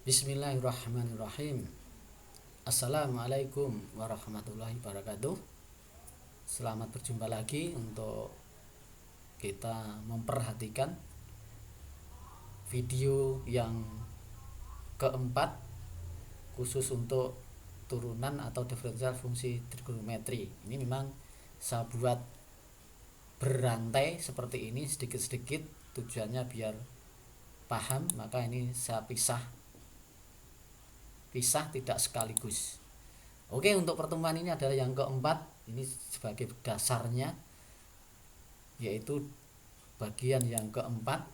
Bismillahirrahmanirrahim. Assalamualaikum warahmatullahi wabarakatuh. Selamat berjumpa lagi untuk kita memperhatikan video yang keempat khusus untuk turunan atau diferensial fungsi trigonometri. Ini memang saya buat berantai seperti ini sedikit-sedikit, tujuannya biar paham, maka ini saya pisah tidak sekaligus. Oke, untuk pertemuan ini adalah yang keempat, ini sebagai dasarnya, yaitu bagian yang keempat,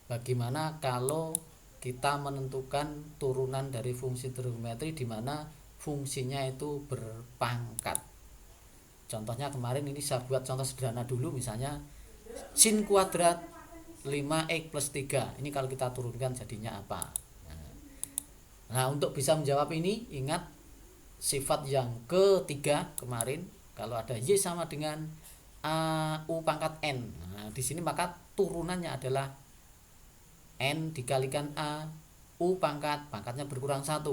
bagaimana kalau kita menentukan turunan dari fungsi trigonometri di mana fungsinya itu berpangkat. Contohnya kemarin ini saya buat contoh sederhana dulu, misalnya sin kuadrat 5x plus 3. Ini kalau kita turunkan jadinya apa? Nah, untuk bisa menjawab ini, ingat sifat yang ketiga kemarin, kalau ada y sama dengan u pangkat n. Nah, di sini maka turunannya adalah n dikalikan a, u pangkatnya berkurang 1.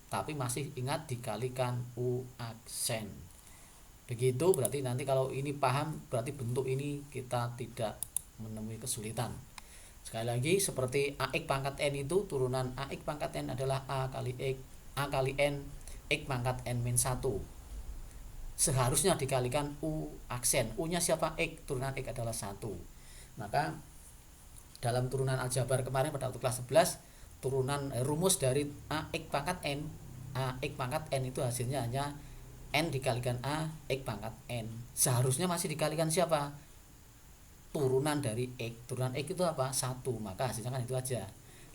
Tapi masih ingat dikalikan u aksen. Begitu, berarti nanti kalau ini paham, berarti bentuk ini kita tidak menemui kesulitan. Sekali lagi, seperti ax pangkat n itu, turunan ax pangkat n adalah a kali n x pangkat n min 1. Seharusnya dikalikan u aksen. U nya siapa? X. Turunan x adalah 1. Maka dalam turunan aljabar kemarin pada waktu kelas 11, turunan rumus dari ax pangkat n itu hasilnya hanya n dikalikan a x pangkat n. Seharusnya masih dikalikan siapa? Turunan dari x. Turunan x itu apa? 1. Maka hasilnya kan itu aja.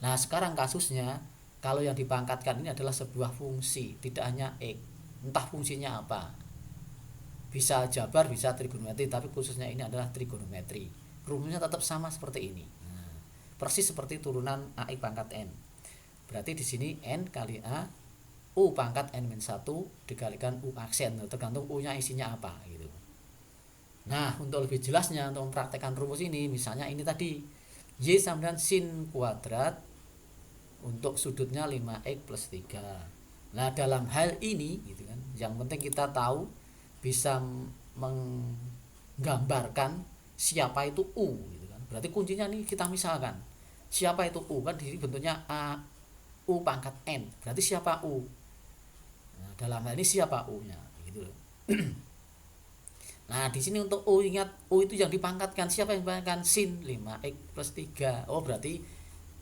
Nah, sekarang kasusnya kalau yang dipangkatkan ini adalah sebuah fungsi, tidak hanya x. Entah fungsinya apa. Bisa jabar, bisa trigonometri, tapi khususnya ini adalah trigonometri. Rumusnya tetap sama seperti ini. Nah, persis seperti turunan ax pangkat n. Berarti di sini n kali a u pangkat n min 1 dikalikan u aksen, tergantung u-nya isinya apa gitu. Nah, untuk lebih jelasnya, untuk mempraktekkan rumus ini, misalnya ini tadi y sama dengan sin kuadrat untuk sudutnya 5x plus 3. Nah, dalam hal ini gitu kan, yang penting kita tahu bisa menggambarkan siapa itu u gitu kan. Berarti kuncinya nih kita misalkan siapa itu u, kan di sini bentuknya a u pangkat n. Berarti siapa u? Nah, dalam hal ini siapa u-nya gitu loh. Nah, di sini untuk u, ingat u itu yang dipangkatkan. Siapa yang dipangkatkan? Sin 5x plus 3. Oh, berarti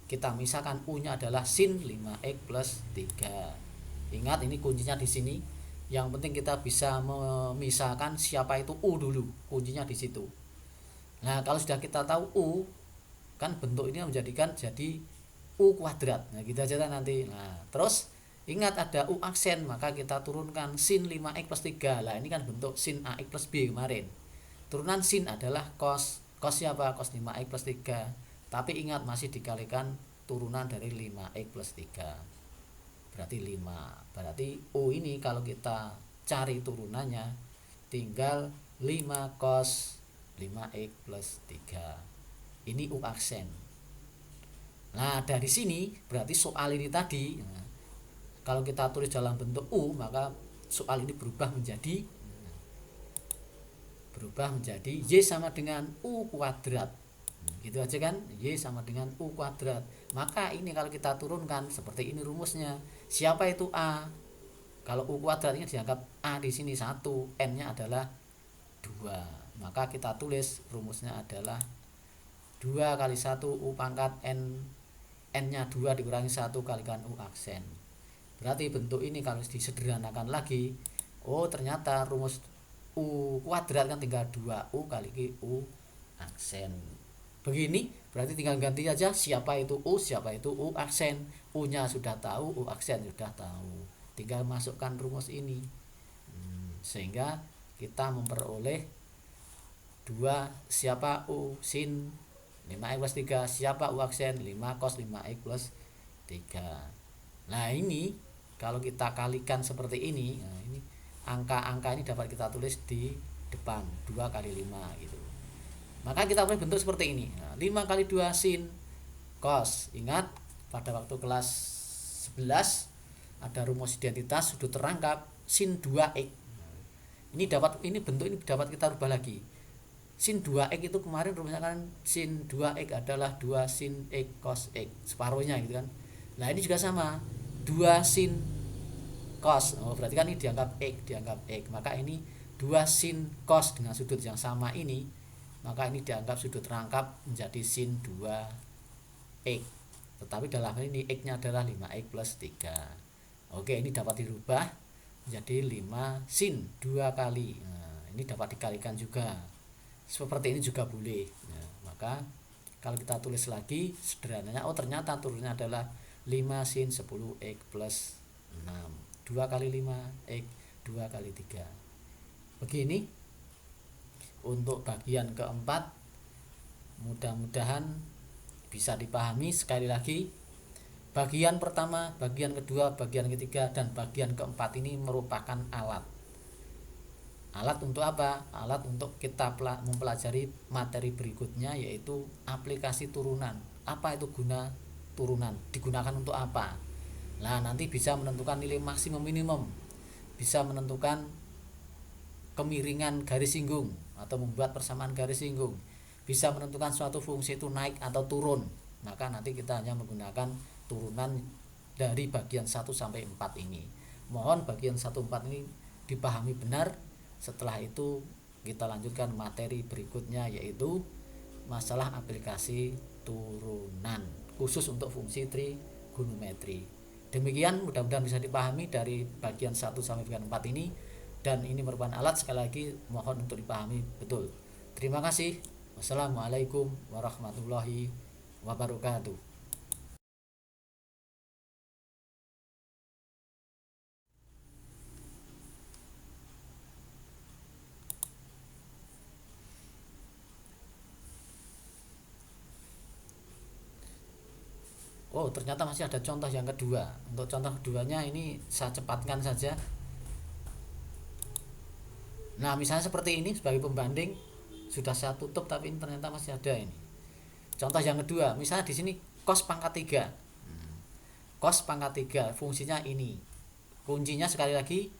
kita misalkan u-nya adalah sin 5x plus 3. Ingat, ini kuncinya di sini. Yang penting kita bisa memisahkan siapa itu u dulu. Kuncinya di situ. Nah, kalau sudah kita tahu u, kan bentuk ini menjadikan jadi u kuadrat. Nah, gitu aja nanti. Nah, terus ingat ada u aksen, maka kita turunkan sin 5x plus 3. Lah, ini kan bentuk sin ax plus b kemarin. Turunan sin adalah cos. Cos siapa? Cos 5x plus 3. Tapi ingat masih dikalikan turunan dari 5x plus 3. Berarti 5. Berarti u ini kalau kita cari turunannya tinggal 5 cos 5x plus 3. Ini u aksen. Nah, dari sini berarti soal ini tadi, kalau kita tulis dalam bentuk u, maka soal ini berubah menjadi y sama dengan u kuadrat. Gitu aja kan, y sama dengan u kuadrat. Maka ini kalau kita turunkan seperti ini rumusnya. Siapa itu a? Kalau u kuadratnya dianggap a di sini 1, n-nya adalah 2. Maka kita tulis rumusnya adalah 2 kali 1 u pangkat n-nya 2 dikurangi 1 kalikan u aksen. Berarti bentuk ini kalau disederhanakan lagi, oh ternyata rumus u kuadrat kan tinggal 2u kali u aksen. Begini, berarti tinggal ganti aja siapa itu u, siapa itu u aksen. U-nya sudah tahu, u aksen sudah tahu. Tinggal masukkan rumus ini. Sehingga kita memperoleh 2 siapa u sin 5x plus 3, siapa u aksen 5 cos 5x plus 3. Nah, ini kalau kita kalikan seperti ini, nah ini angka-angka ini dapat kita tulis di depan 2 kali 5 gitu. Maka kita punya bentuk seperti ini. Nah, 5 kali 2 sin cos. Ingat pada waktu kelas 11 ada rumus identitas sudut terangkap sin 2x. Ini bentuk ini dapat kita rubah lagi. Sin 2x itu kemarin rumusnya kan sin 2x adalah 2 sin x cos x, separuhnya gitu kan. Nah, ini juga sama. 2 sin cos. Berarti kan ini dianggap x. Maka ini 2 sin cos dengan sudut yang sama ini, maka ini dianggap sudut rangkap menjadi sin 2x. Tetapi dalam hal ini x-nya adalah 5x plus 3. Oke, ini dapat dirubah menjadi 5 sin 2 kali. Nah, ini dapat dikalikan juga. Seperti ini juga boleh. Nah, maka kalau kita tulis lagi sederhananya, ternyata turunnya adalah 5 sin 10x plus 6. 2 kali 5x, 2 kali 3. Begini untuk bagian keempat, mudah-mudahan bisa dipahami. Sekali lagi, bagian pertama, bagian kedua, bagian ketiga, dan bagian keempat ini merupakan alat untuk apa? Alat untuk kita mempelajari materi berikutnya, yaitu aplikasi turunan. Apa itu guna turunan? Digunakan untuk apa? Nah, nanti bisa menentukan nilai maksimum minimum, bisa menentukan kemiringan garis singgung atau membuat persamaan garis singgung, bisa menentukan suatu fungsi itu naik atau turun. Maka nanti kita hanya menggunakan turunan dari bagian 1 sampai 4 ini. Mohon bagian 1, 4 ini dipahami benar. Setelah itu kita lanjutkan materi berikutnya, yaitu masalah aplikasi turunan khusus untuk fungsi trigonometri. Demikian, mudah-mudahan bisa dipahami dari bagian 1 sampai bagian 4 ini, dan ini merupakan alat, sekali lagi mohon untuk dipahami betul. Terima kasih. Wassalamualaikum warahmatullahi wabarakatuh. Oh, ternyata masih ada contoh yang kedua. Untuk contoh keduanya ini saya cepatkan saja. Nah, misalnya seperti ini sebagai pembanding, sudah saya tutup tapi ini ternyata masih ada ini. Contoh yang kedua, misalnya di sini cos pangkat 3. Cos pangkat 3 fungsinya ini. Kuncinya sekali lagi,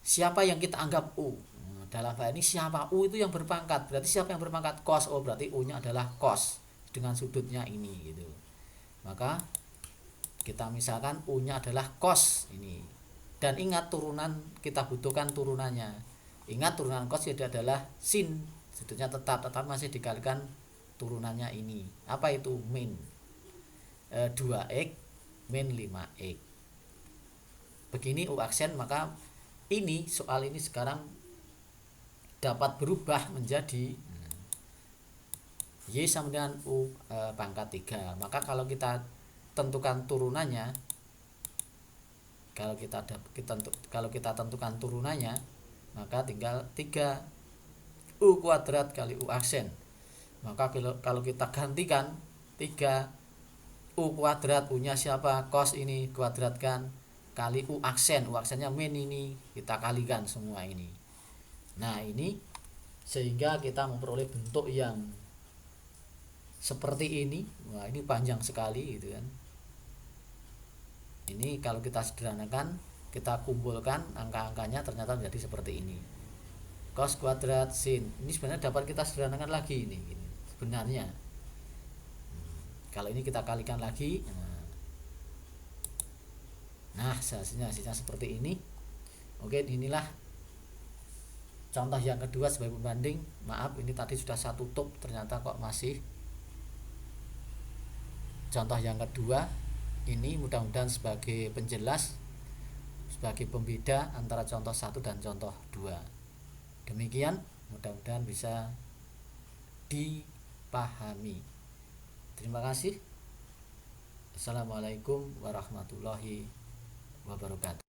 siapa yang kita anggap U. Dalam hal ini siapa U itu yang berpangkat. Berarti siapa yang berpangkat cos? Oh, berarti U-nya adalah cos dengan sudutnya ini gitu. Maka kita misalkan U-nya adalah cos ini. Dan ingat, turunan kita butuhkan turunannya. Ingat, turunan cos itu adalah sin, sudutnya tetap, tetapi masih dikalikan turunannya ini. Apa itu? Min 2x min 5x. Begini U aksen, maka ini soal ini sekarang dapat berubah menjadi Y sama dengan U pangkat 3. Maka kalau kita tentukan turunannya, kalau kita tentukan turunannya, maka tinggal 3 U kuadrat kali U aksen. Maka kalau kita gantikan 3 U kuadrat, U nya siapa? Cos ini, kuadratkan kali U aksen. U aksennya min ini, kita kalikan semua ini. Nah, ini sehingga kita memperoleh bentuk yang seperti ini. Wah, ini panjang sekali gitu kan. Ini kalau kita sederhanakan, kita kumpulkan angka-angkanya, ternyata menjadi seperti ini. Cos kuadrat sin. Ini sebenarnya dapat kita sederhanakan lagi ini sebenarnya. Kalau ini kita kalikan lagi. Nah, hasilnya seperti ini. Oke, inilah contoh yang kedua sebagai pembanding. Maaf, ini tadi sudah saya tutup, ternyata kok masih. Contoh yang kedua ini mudah-mudahan sebagai penjelas, sebagai pembeda antara contoh 1 dan contoh 2. Demikian, mudah-mudahan bisa dipahami. Terima kasih. Assalamualaikum warahmatullahi wabarakatuh.